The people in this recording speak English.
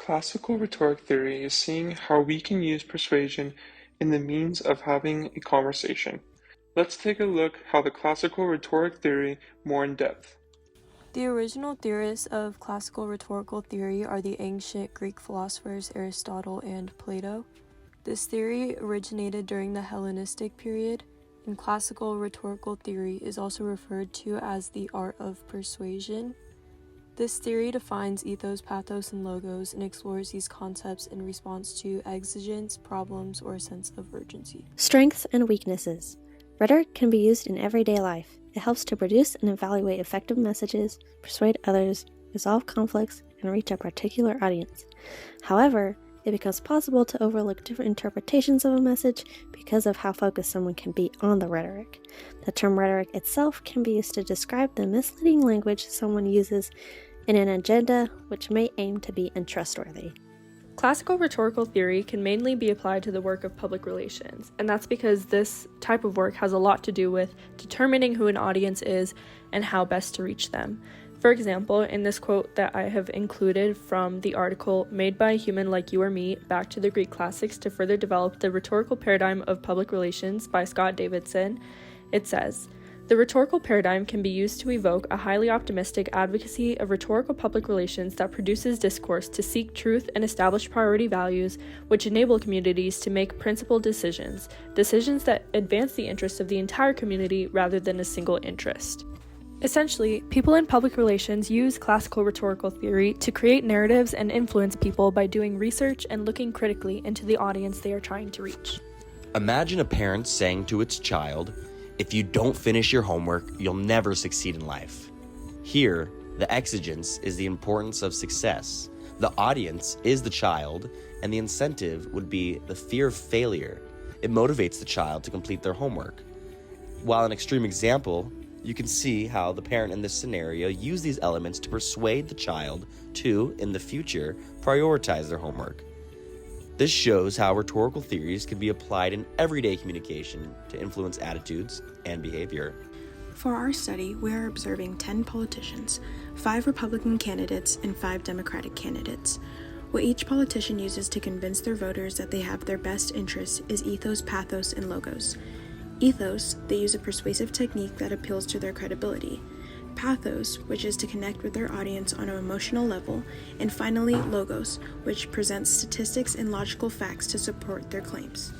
Classical rhetoric theory is seeing how we can use persuasion in the means of having a conversation. Let's take a look how the classical rhetoric theory more in depth. The original theorists of classical rhetorical theory are the ancient Greek philosophers Aristotle and Plato. This theory originated during the Hellenistic period, and classical rhetorical theory is also referred to as the art of persuasion. This theory defines ethos, pathos, and logos and explores these concepts in response to exigence, problems, or a sense of urgency. Strengths and weaknesses. Rhetoric can be used in everyday life. It helps to produce and evaluate effective messages, persuade others, resolve conflicts, and reach a particular audience. However, it becomes possible to overlook different interpretations of a message because of how focused someone can be on the rhetoric. The term rhetoric itself can be used to describe the misleading language someone uses in an agenda which may aim to be untrustworthy. Classical rhetorical theory can mainly be applied to the work of public relations, and that's because this type of work has a lot to do with determining who an audience is and how best to reach them. For example, in this quote that I have included from the article Made by a Human Like You or Me, Back to the Greek Classics to Further Develop the Rhetorical Paradigm of Public Relations by Scott Davidson, it says, "The rhetorical paradigm can be used to evoke a highly optimistic advocacy of rhetorical public relations that produces discourse to seek truth and establish priority values which enable communities to make principled decisions that advance the interests of the entire community rather than a single interest." Essentially, people in public relations use classical rhetorical theory to create narratives and influence people by doing research and looking critically into the audience they are trying to reach. Imagine a parent saying to its child, "If you don't finish your homework, you'll never succeed in life." Here, the exigence is the importance of success. The audience is the child, and the incentive would be the fear of failure. It motivates the child to complete their homework. While an extreme example, you can see how the parent in this scenario used these elements to persuade the child to, in the future, prioritize their homework. This shows how rhetorical theories can be applied in everyday communication to influence attitudes and behavior. For our study, we are observing 10 politicians, 5 Republican candidates, and 5 Democratic candidates. What each politician uses to convince their voters that they have their best interests is ethos, pathos, and logos. Ethos, they use a persuasive technique that appeals to their credibility. Pathos, which is to connect with their audience on an emotional level, and finally, logos, which presents statistics and logical facts to support their claims.